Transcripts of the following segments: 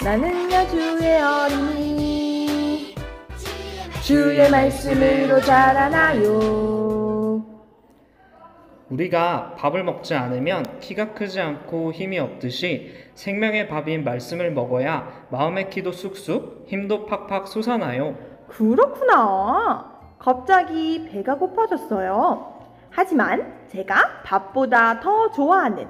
나는야 주의 어린이 주의 말씀으로 자라나요. 우리가 밥을 먹지 않으면 키가 크지 않고 힘이 없듯이 생명의 밥인 말씀을 먹어야 마음의 키도 쑥쑥 힘도 팍팍 솟아나요. 그렇구나. 갑자기 배가 고파졌어요. 하지만 제가 밥보다 더 좋아하는,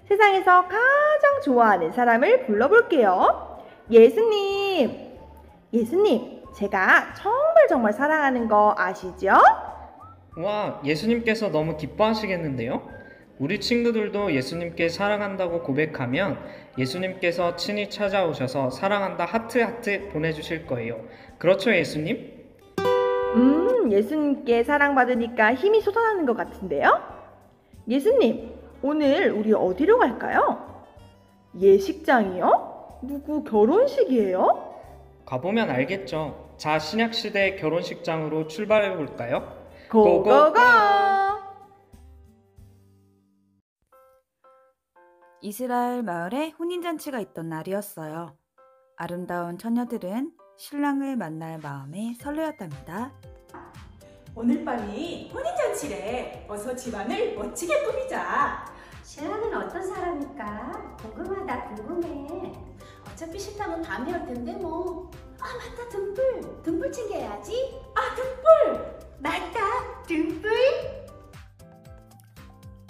세상에서 가장 좋아하는 사람을 불러볼게요. 예수님! 예수님, 제가 정말 사랑하는 거 아시죠? 와, 예수님께서 너무 기뻐하시겠는데요? 우리 친구들도 예수님께 사랑한다고 고백하면 예수님께서 친히 찾아오셔서 사랑한다 하트 보내주실 거예요. 그렇죠, 예수님? 예수님께 사랑받으니까 힘이 솟아나는 것 같은데요? 예수님, 오늘 우리 어디로 갈까요? 예식장이요? 누구 결혼식이에요? 가보면 알겠죠. 자, 신약시대 결혼식장으로 출발해 볼까요? 고고고! 이스라엘 마을에 혼인잔치가 있던 날이었어요. 아름다운 처녀들은 신랑을 만날 마음에 설레었답니다. 오늘 밤이 혼인잔치래. 어서 집안을 멋지게 꾸미자. 신랑은 어떤 사람일까? 궁금해. 어차피 식당은 밤에 올 텐데 뭐. 아 맞다, 등불 챙겨야지. 아, 등불! 맞다, 등불.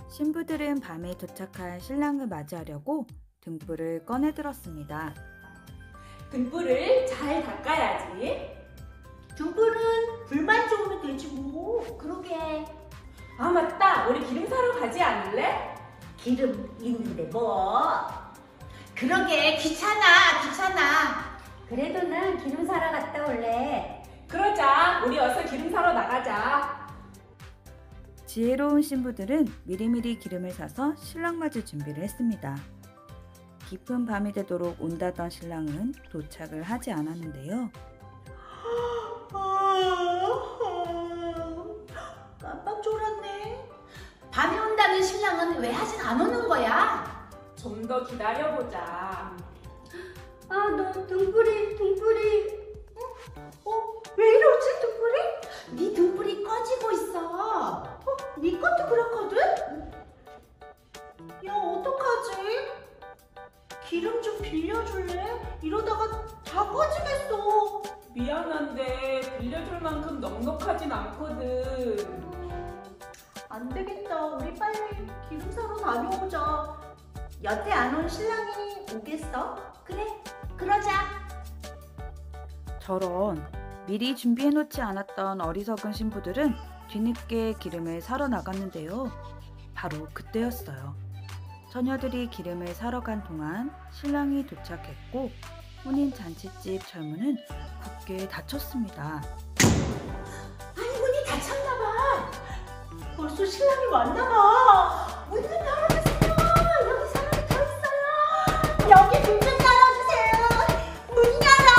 신부들은 밤에 도착한 신랑을 맞이하려고 등불을 꺼내 들었습니다. 등불을 잘 닦아야지. 등불은 불만 좋으면 되지 뭐. 그러게. 아, 맞다. 우리 기름 사러 가지 않을래? 기름 있는데 뭐. 그러게, 귀찮아. 그래도 난 기름 사러 갔다 올래. 그러자. 우리 어서 기름 사러 나가자. 지혜로운 신부들은 미리미리 기름을 사서 신랑 맞을 준비를 했습니다. 깊은 밤이 되도록 온다던 신랑은 도착을 하지 않았는데요. 깜빡 졸았네. 밤에 온다는 신랑은 왜 아직 안 오는 거야? 좀 더 기다려보자. 아, 너 등불이. 왜 이러지, 등불이? 네 등불이 꺼지고 있어. 네 것도 그렇거든? 야, 어떡하지? 기름 좀 빌려줄래? 이러다가 다 꺼지겠어. 미안한데 빌려줄 만큼 넉넉하진 않거든. 안 되겠다. 우리 빨리 기름 사러 다녀오자. 여태 안 온 신랑이 오겠어? 그래, 그러자. 저런, 미리 준비해놓지 않았던 어리석은 신부들은 뒤늦게 기름을 사러 나갔는데요. 바로 그때였어요. 처녀들이 기름을 사러 간 동안 신랑이 도착했고 혼인 잔치집 철문은 굳게 닫혔습니다. 아니, 문이 닫혔나봐. 벌써 신랑이 왔나봐. 문 좀 열어주세요. 여기 사람이 더 있어요. 여기 문 좀 열어주세요. 문 열어.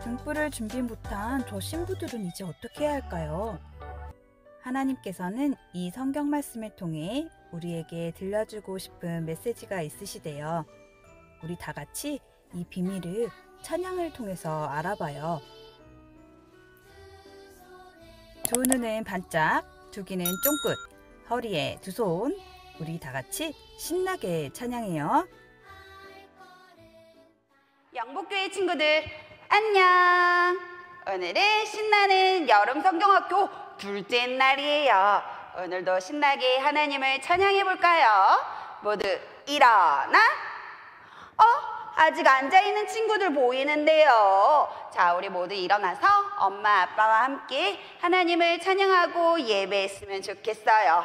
등불을 준비 못한 저 신부들은 이제 어떻게 해야 할까요? 하나님께서는 이 성경 말씀을 통해 우리에게 들려주고 싶은 메시지가 있으시대요. 우리 다 같이 이 비밀을 찬양을 통해서 알아봐요. 두 눈은 반짝, 두 귀는 쫑긋, 허리에 두 손. 우리 다 같이 신나게 찬양해요. 영복교회 친구들 안녕. 오늘은 신나는 여름 성경학교 둘째 날이에요. 오늘도 신나게 하나님을 찬양해 볼까요? 모두 일어나. 아직 앉아있는 친구들 보이는데요. 자, 우리 모두 일어나서 엄마 아빠와 함께 하나님을 찬양하고 예배했으면 좋겠어요.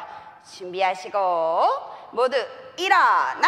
준비하시고 모두 일어나.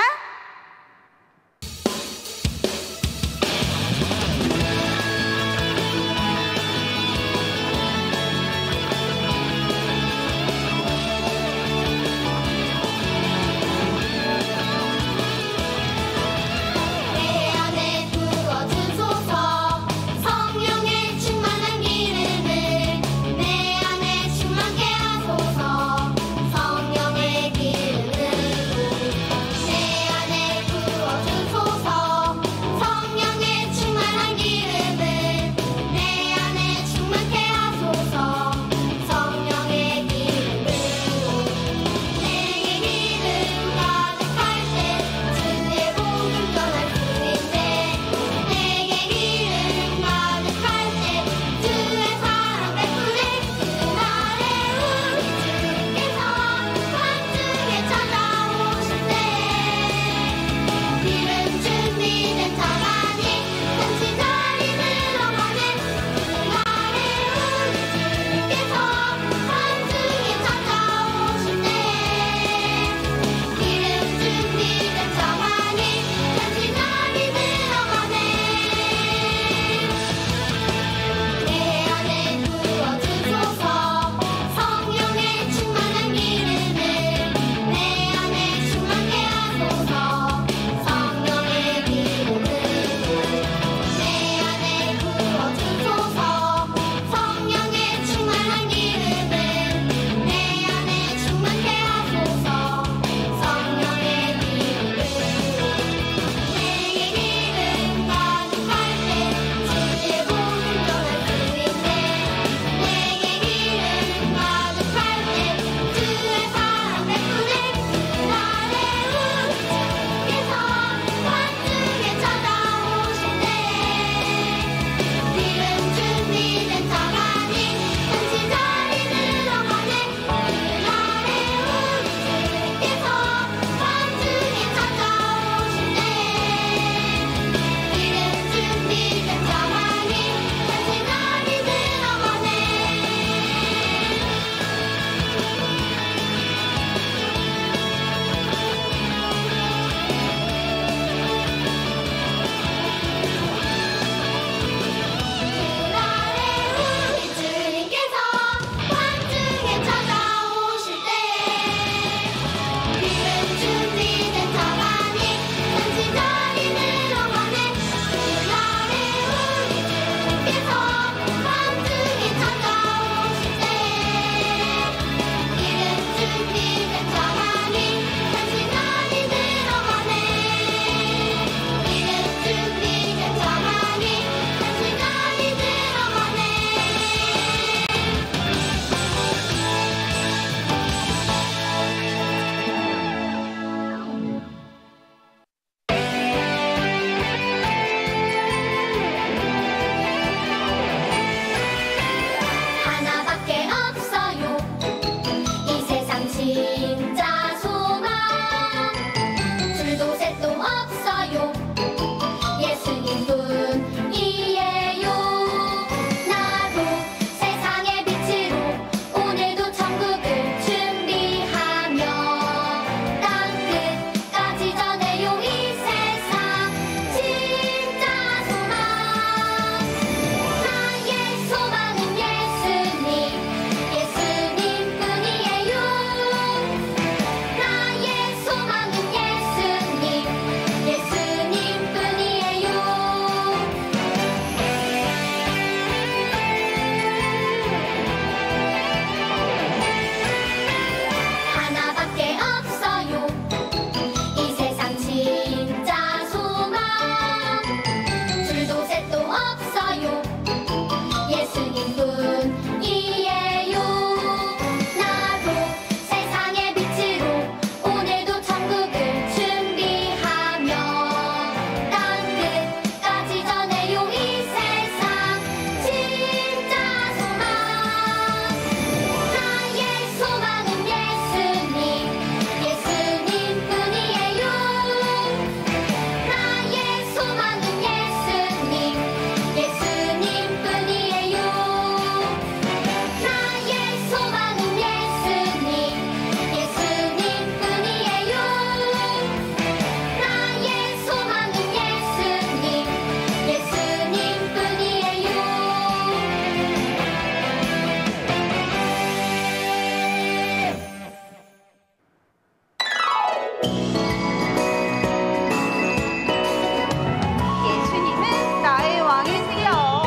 예수님은 나의 왕이세요.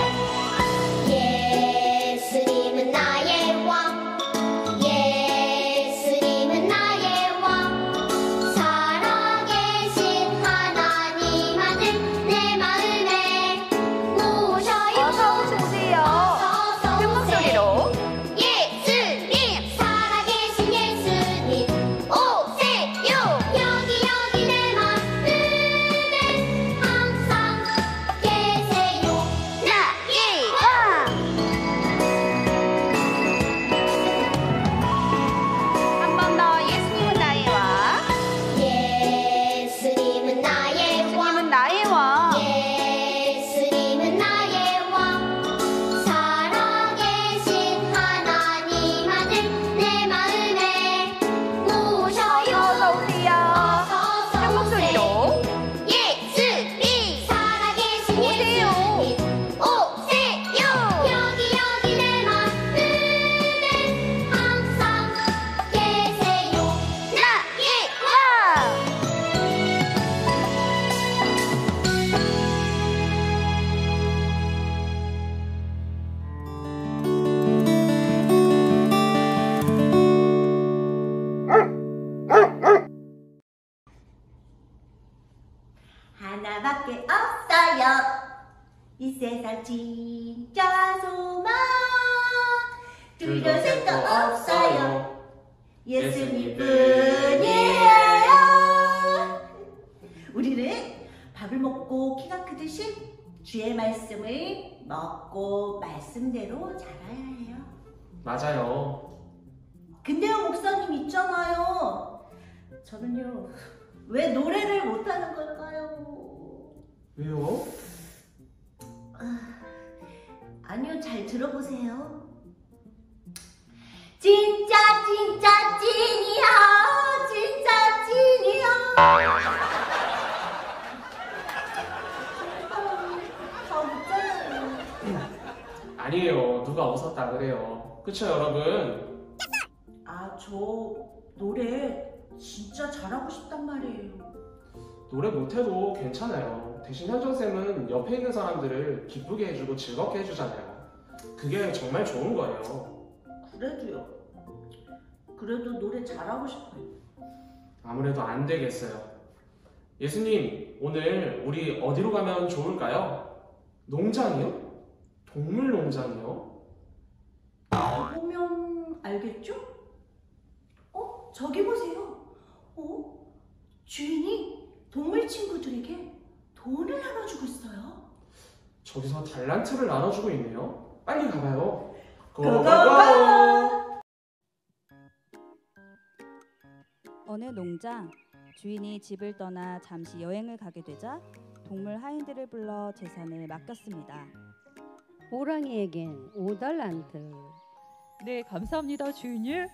예수님은 나의 왕 예수님은 나의 왕 살아계신 하나님 아들 내 마음에 모셔요 어서 오세요. 어서 큰 목소리로. 예수님 살아계신 예수님 오세요 여기 내 마음에 항상 계세요 나의 왕. 한 번 더. 예수님은 나의 왕. 예수님은 나의 왕 예수님은 나의 왕. 예수님은 나의 왕 살아계신 하나님 아들 내 마음에 모셔요 어서 오세요. 큰 목소리로. 예수님 살아계신 오세요. 예수님 오세요 여기 내 마음에 항상 계세요 나의 왕. 하나밖에 없어요. 이 세상 진짜 소망 둘도 셋도 없어요. 예수님뿐이에요. 우리는 밥을 먹고 키가 크듯이 주의 말씀을 먹고 말씀대로 자라야 해요. 맞아요. 근데요 목사님 있잖아요. 저는요 왜 노래를 못하는 걸까요? 왜요? 아니요 잘 들어보세요. 진짜 진짜 찐이야 진짜 찐이야. 저 못잖아요. 아니에요. 누가 웃었다 그래요. 그쵸 여러분? 저 노래 진짜 잘하고 싶단 말이에요. 노래 못해도 괜찮아요. 대신 현정쌤은 옆에 있는 사람들을 기쁘게 해주고 즐겁게 해주잖아요. 그게 정말 좋은 거예요. 그래도요. 그래도 노래 잘하고 싶어요. 아무래도 안 되겠어요. 예수님, 오늘 우리 어디로 가면 좋을까요? 농장이요? 동물 농장이요? 보면 알겠죠? 저기 보세요. 주인이 동물 친구들에게 돈을 나눠주고 있어요. 저기서 달란트를 나눠주고 있네요. 빨리 가봐요. 고고고! 어느 농장 주인이 집을 떠나 잠시 여행을 가게 되자 동물 하인들을 불러 재산을 맡겼습니다. 호랑이에겐 5달란트, 네, 감사합니다, 주인님.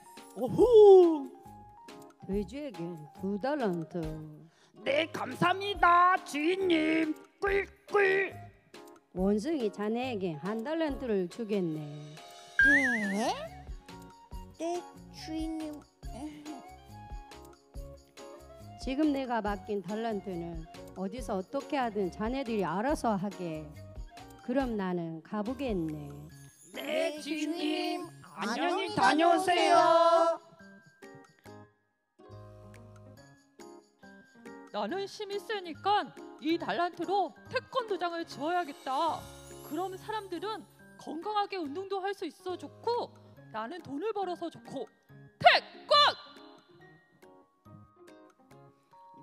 돼지에겐 2달란트, 네, 감사합니다, 주인님. 꿀꿀. 원숭이 자네에겐 1달란트를 주겠네. 네? 네 주인님 지금 내가 맡긴 달란트는 어디서 어떻게 하든 자네들이 알아서 하게. 그럼 나는 가보겠네. 네, 주인님. 안녕히 다녀오세요. 나는 힘이 세니까 이 달란트로 태권도장을 지어야겠다. 그럼 사람들은 건강하게 운동도 할 수 있어 좋고 나는 돈을 벌어서 좋고. 태권!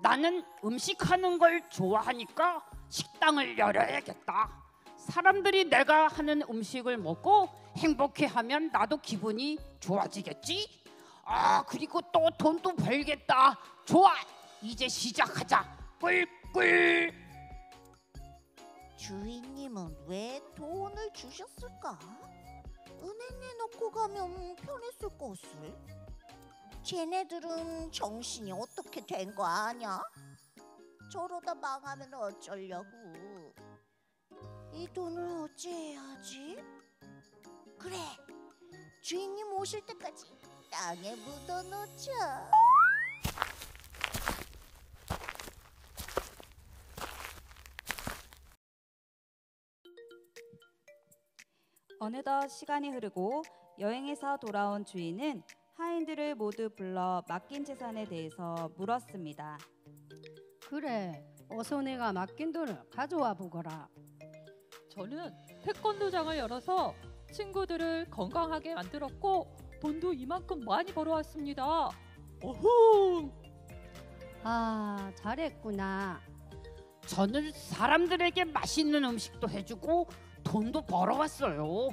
나는 음식하는 걸 좋아하니까 식당을 열어야겠다. 사람들이 내가 하는 음식을 먹고 행복해하면 나도 기분이 좋아지겠지. 그리고 또 돈도 벌겠다. 좋아, 이제 시작하자. 꿀꿀. 주인님은 왜 돈을 주셨을까? 은행에 넣고 가면 편했을 것을. 쟤네들은 정신이 어떻게 된 거 아냐? 저러다 망하면 어쩌려고. 이 돈을 어찌해야지? 그래, 주인님 오실 때까지 땅에 묻어놓자. 어느덧 시간이 흐르고 여행에서 돌아온 주인은 하인들을 모두 불러 맡긴 재산에 대해서 물었습니다. 그래, 어서 내가 맡긴 돈을 가져와 보거라. 저는 태권도장을 열어서 친구들을 건강하게 만들었고 돈도 이만큼 많이 벌어왔습니다. 어흥! 아, 잘했구나. 저는 사람들에게 맛있는 음식도 해주고 돈도 벌어왔어요.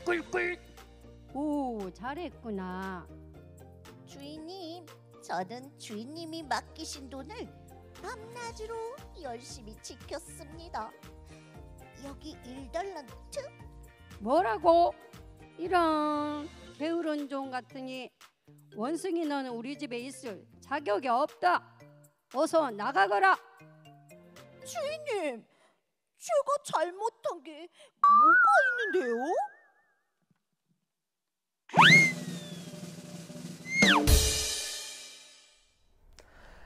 꿀꿀. 오, 잘했구나. 주인님, 저는 주인님이 맡기신 돈을 밤낮으로 열심히 지켰습니다. 여기 1달란트? 뭐라고? 이런 게으른 종 같으니 원숭이 너는 우리 집에 있을 자격이 없다. 어서 나가거라. 주인님, 제가 잘못한 게 뭐가 있는데요?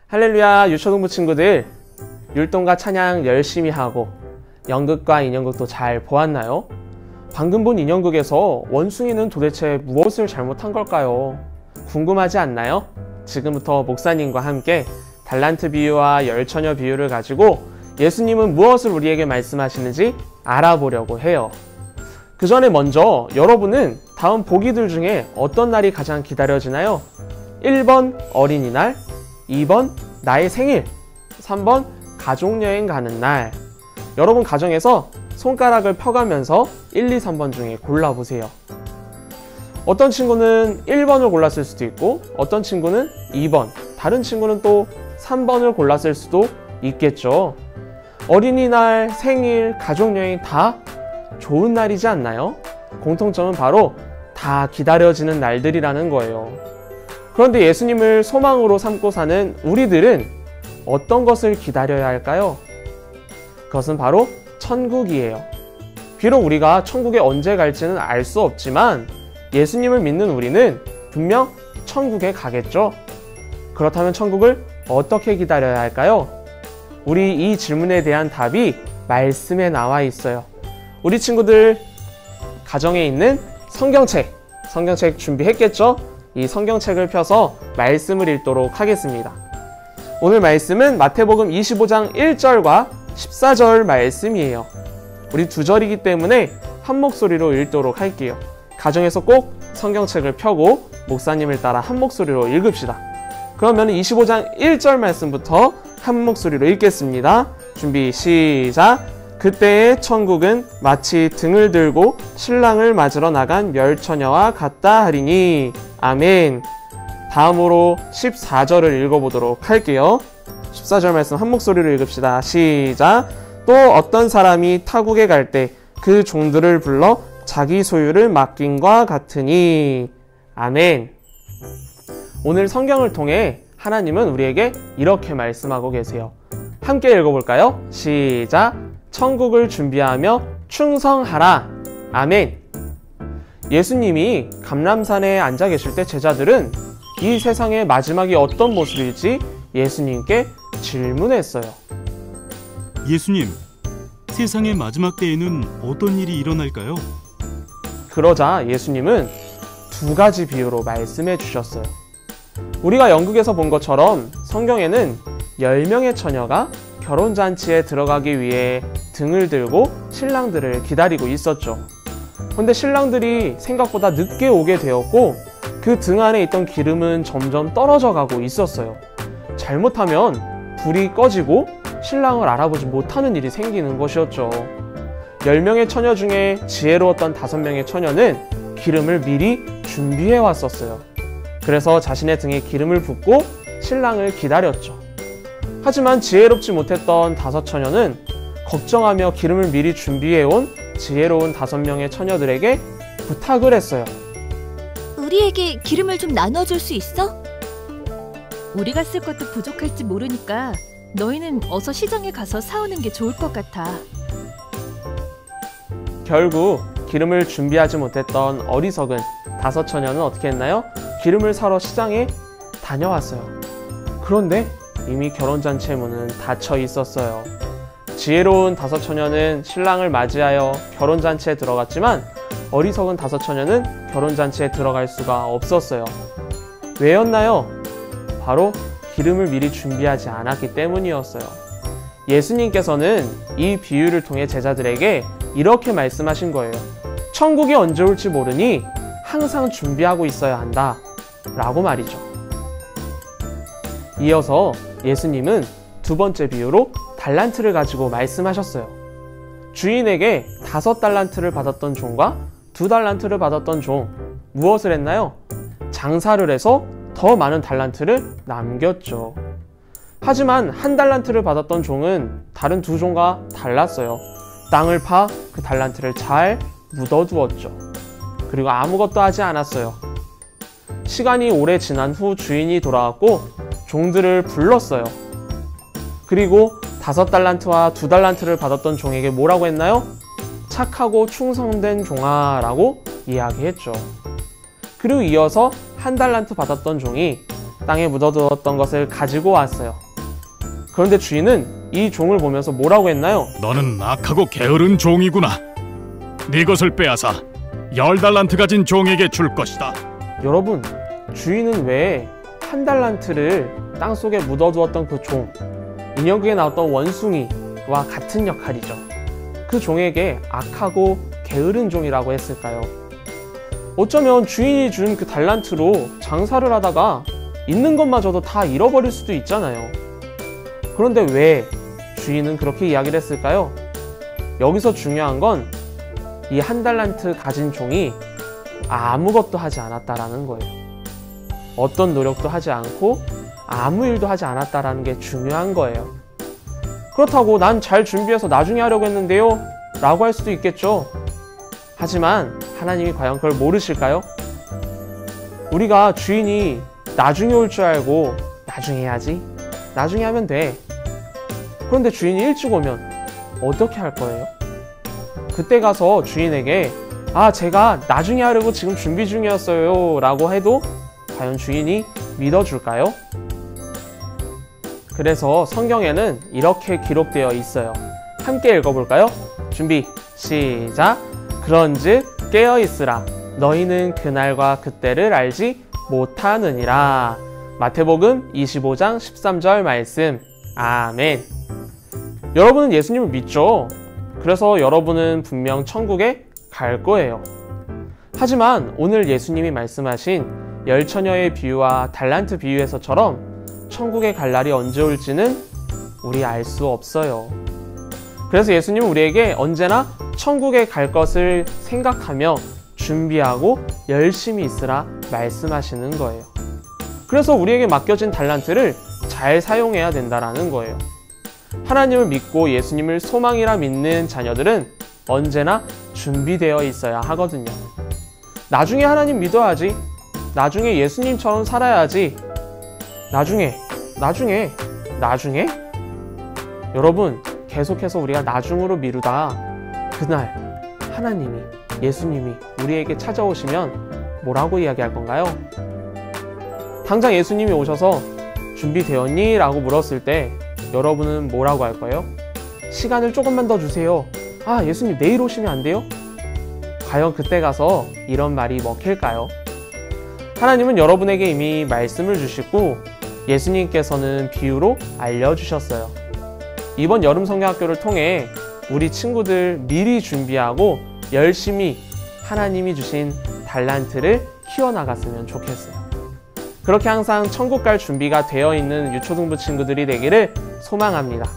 할렐루야, 유초등부 친구들, 율동과 찬양 열심히 하고 연극과 인형극도 잘 보았나요? 방금 본 인형극에서 원숭이는 도대체 무엇을 잘못한 걸까요? 궁금하지 않나요? 지금부터 목사님과 함께 달란트 비유와 열처녀 비유를 가지고 예수님은 무엇을 우리에게 말씀하시는지 알아보려고 해요. 그 전에 먼저 여러분은 다음 보기들 중에 어떤 날이 가장 기다려지나요? 1번 어린이날, 2번 나의 생일, 3번 가족여행 가는 날. 여러분 가정에서 손가락을 펴가면서 1, 2, 3번 중에 골라보세요. 어떤 친구는 1번을 골랐을 수도 있고 어떤 친구는 2번, 다른 친구는 또 3번을 골랐을 수도 있겠죠. 어린이날, 생일, 가족여행 다 좋은 날이지 않나요? 공통점은 바로 다 기다려지는 날들이라는 거예요. 그런데 예수님을 소망으로 삼고 사는 우리들은 어떤 것을 기다려야 할까요? 그것은 바로 천국이에요. 비록 우리가 천국에 언제 갈지는 알 수 없지만 예수님을 믿는 우리는 분명 천국에 가겠죠? 그렇다면 천국을 어떻게 기다려야 할까요? 우리 이 질문에 대한 답이 말씀에 나와 있어요. 우리 친구들 가정에 있는 성경책 준비했겠죠? 이 성경책을 펴서 말씀을 읽도록 하겠습니다. 오늘 말씀은 마태복음 25장 1절과 14절 말씀이에요. 우리 두 절이기 때문에 한 목소리로 읽도록 할게요. 가정에서 꼭 성경책을 펴고 목사님을 따라 한 목소리로 읽읍시다. 그러면 25장 1절 말씀부터 한 목소리로 읽겠습니다. 준비 시작! 그때의 천국은 마치 등을 들고 신랑을 맞으러 나간 열처녀와 같다 하리니. 아멘. 다음으로 14절을 읽어보도록 할게요. 14절 말씀 한 목소리로 읽읍시다. 시작! 또 어떤 사람이 타국에 갈 때 그 종들을 불러 자기 소유를 맡긴과 같으니. 아멘. 오늘 성경을 통해 하나님은 우리에게 이렇게 말씀하고 계세요. 함께 읽어볼까요? 시작! 천국을 준비하며 충성하라. 아멘. 예수님이 감람산에 앉아 계실 때 제자들은 이 세상의 마지막이 어떤 모습일지 예수님께 질문했어요. 예수님, 세상의 마지막 때에는 어떤 일이 일어날까요? 그러자 예수님은 두 가지 비유로 말씀해 주셨어요. 우리가 연극에서 본 것처럼 성경에는 10명의 처녀가 결혼잔치에 들어가기 위해 등을 들고 신랑들을 기다리고 있었죠. 근데 신랑들이 생각보다 늦게 오게 되었고 그 등 안에 있던 기름은 점점 떨어져 가고 있었어요. 잘못하면 불이 꺼지고 신랑을 알아보지 못하는 일이 생기는 것이었죠. 10명의 처녀 중에 지혜로웠던 5명의 처녀는 기름을 미리 준비해 왔었어요. 그래서 자신의 등에 기름을 붓고 신랑을 기다렸죠. 하지만 지혜롭지 못했던 5처녀는 걱정하며 기름을 미리 준비해온 지혜로운 5명의 처녀들에게 부탁을 했어요. 우리에게 기름을 좀 나눠줄 수 있어? 우리가 쓸 것도 부족할지 모르니까 너희는 어서 시장에 가서 사오는 게 좋을 것 같아. 결국 기름을 준비하지 못했던 어리석은 5처녀는 어떻게 했나요? 기름을 사러 시장에 다녀왔어요. 그런데 이미 결혼잔치의 문은 닫혀 있었어요. 지혜로운 5처녀는 신랑을 맞이하여 결혼잔치에 들어갔지만 어리석은 다섯 처녀는 결혼잔치에 들어갈 수가 없었어요. 왜였나요? 바로 기름을 미리 준비하지 않았기 때문이었어요. 예수님께서는 이 비유를 통해 제자들에게 이렇게 말씀하신 거예요. 천국이 언제 올지 모르니 항상 준비하고 있어야 한다 라고 말이죠. 이어서 예수님은 두 번째 비유로 달란트를 가지고 말씀하셨어요. 주인에게 5달란트를 받았던 종과 2달란트를 받았던 종, 무엇을 했나요? 장사를 해서 더 많은 달란트를 남겼죠. 하지만 1달란트를 받았던 종은 다른 두 종과 달랐어요. 땅을 파 그 달란트를 잘 묻어두었죠. 그리고 아무것도 하지 않았어요. 시간이 오래 지난 후 주인이 돌아왔고 종들을 불렀어요. 그리고 5달란트와 2달란트를 받았던 종에게 뭐라고 했나요? 착하고 충성된 종아 라고 이야기했죠. 그리고 이어서 1달란트 받았던 종이 땅에 묻어두었던 것을 가지고 왔어요. 그런데 주인은 이 종을 보면서 뭐라고 했나요? 너는 악하고 게으른 종이구나. 네 것을 빼앗아 10달란트 가진 종에게 줄 것이다. 여러분, 주인은 왜 1달란트를 땅속에 묻어두었던 그 종, 인형극에 나왔던 원숭이와 같은 역할이죠. 그 종에게 악하고 게으른 종이라고 했을까요? 어쩌면 주인이 준 그 달란트로 장사를 하다가 있는 것마저도 다 잃어버릴 수도 있잖아요. 그런데 왜 주인은 그렇게 이야기를 했을까요? 여기서 중요한 건 이 1달란트 가진 종이 아무것도 하지 않았다라는 거예요. 어떤 노력도 하지 않고 아무 일도 하지 않았다라는 게 중요한 거예요. 그렇다고 난 잘 준비해서 나중에 하려고 했는데요 라고 할 수도 있겠죠. 하지만 하나님이 과연 그걸 모르실까요? 우리가 주인이 나중에 올 줄 알고 나중에 해야지, 나중에 하면 돼. 그런데 주인이 일찍 오면 어떻게 할 거예요? 그때 가서 주인에게 제가 나중에 하려고 지금 준비 중이었어요 라고 해도 과연 주인이 믿어줄까요? 그래서 성경에는 이렇게 기록되어 있어요. 함께 읽어볼까요? 준비, 시작! 그런즉 깨어있으라. 너희는 그날과 그때를 알지 못하느니라. 마태복음 25장 13절 말씀. 아멘. 여러분은 예수님을 믿죠? 그래서 여러분은 분명 천국에 갈 거예요. 하지만 오늘 예수님이 말씀하신 10처녀의 비유와 달란트 비유에서처럼 천국에 갈 날이 언제 올지는 우리 알 수 없어요. 그래서 예수님은 우리에게 언제나 천국에 갈 것을 생각하며 준비하고 열심히 있으라 말씀하시는 거예요. 그래서 우리에게 맡겨진 달란트를 잘 사용해야 된다는 거예요. 하나님을 믿고 예수님을 소망이라 믿는 자녀들은 언제나 준비되어 있어야 하거든요. 나중에 하나님 믿어야지. 나중에 예수님처럼 살아야지. 나중에. 여러분, 계속해서 우리가 나중으로 미루다 그날 하나님이, 예수님이 우리에게 찾아오시면 뭐라고 이야기할 건가요? 당장 예수님이 오셔서 준비되었니? 라고 물었을 때 여러분은 뭐라고 할 거예요? 시간을 조금만 더 주세요. 예수님 내일 오시면 안 돼요? 과연 그때 가서 이런 말이 먹힐까요? 하나님은 여러분에게 이미 말씀을 주시고 예수님께서는 비유로 알려주셨어요. 이번 여름 성경학교를 통해 우리 친구들 미리 준비하고 열심히 하나님이 주신 달란트를 키워나갔으면 좋겠어요. 그렇게 항상 천국 갈 준비가 되어 있는 유초등부 친구들이 되기를 소망합니다.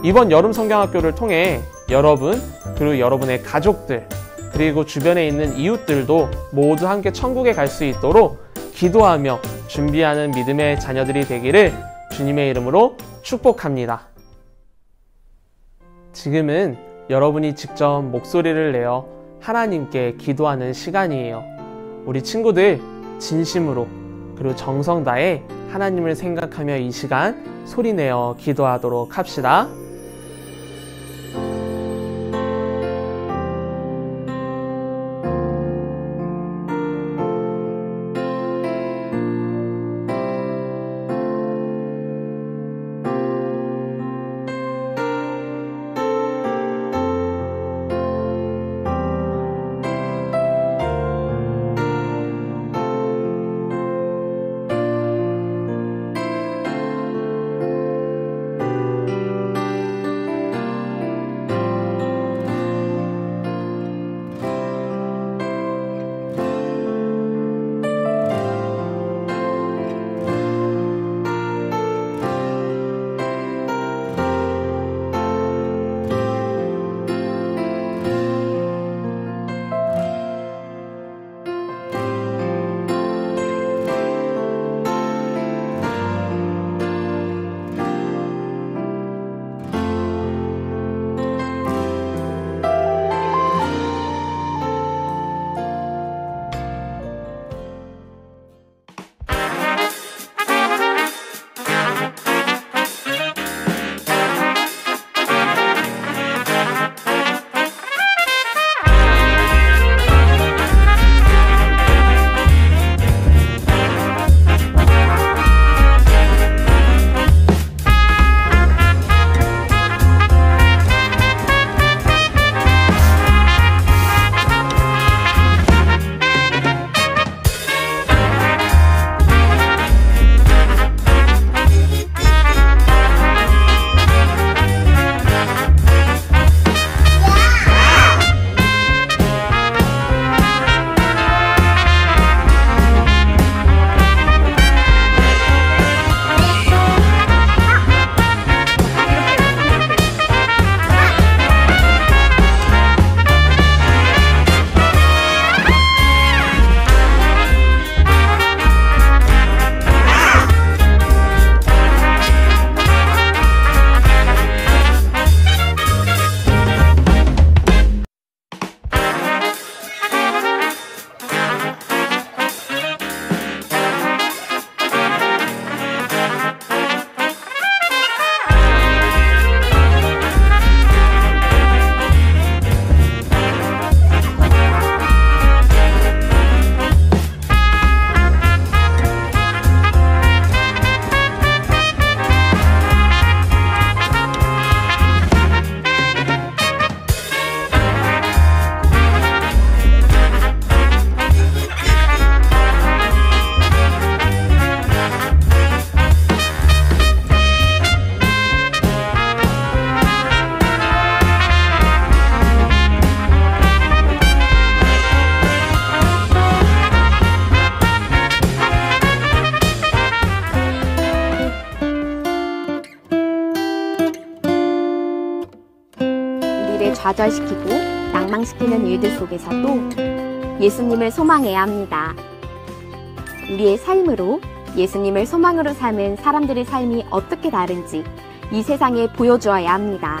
이번 여름 성경학교를 통해 여러분, 그리고 여러분의 가족들, 그리고 주변에 있는 이웃들도 모두 함께 천국에 갈 수 있도록 기도하며 준비하는 믿음의 자녀들이 되기를 주님의 이름으로 축복합니다. 지금은 여러분이 직접 목소리를 내어 하나님께 기도하는 시간이에요. 우리 친구들 진심으로 그리고 정성 다해 하나님을 생각하며 이 시간 소리내어 기도하도록 합시다. 좌절시키고 낭망시키는 일들 속에서도 예수님을 소망해야 합니다. 우리의 삶으로 예수님을 소망으로 삼은 사람들의 삶이 어떻게 다른지 이 세상에 보여주어야 합니다.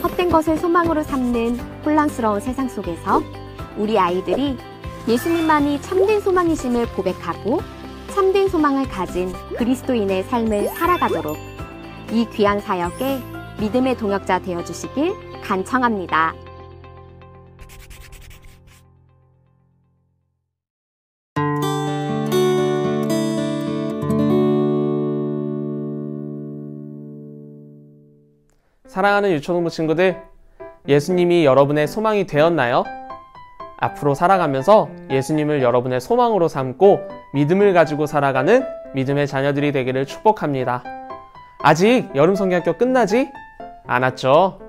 헛된 것을 소망으로 삼는 혼란스러운 세상 속에서 우리 아이들이 예수님만이 참된 소망이심을 고백하고 참된 소망을 가진 그리스도인의 삶을 살아가도록 이 귀한 사역에 믿음의 동역자 되어주시길 간청합니다. 사랑하는 유초동부 친구들, 예수님이 여러분의 소망이 되었나요? 앞으로 살아가면서 예수님을 여러분의 소망으로 삼고 믿음을 가지고 살아가는 믿음의 자녀들이 되기를 축복합니다. 아직 여름 성경학교 끝나지 않았죠?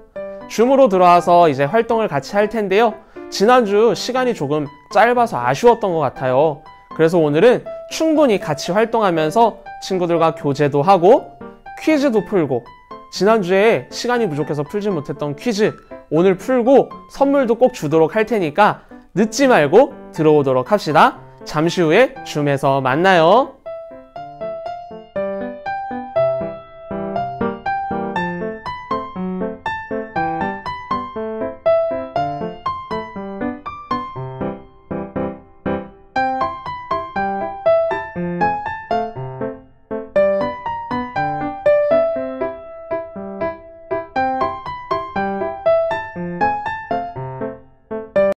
줌으로 들어와서 이제 활동을 같이 할 텐데요. 지난주 시간이 조금 짧아서 아쉬웠던 것 같아요. 그래서 오늘은 충분히 같이 활동하면서 친구들과 교제도 하고 퀴즈도 풀고, 지난주에 시간이 부족해서 풀지 못했던 퀴즈 오늘 풀고 선물도 꼭 주도록 할 테니까 늦지 말고 들어오도록 합시다. 잠시 후에 줌에서 만나요.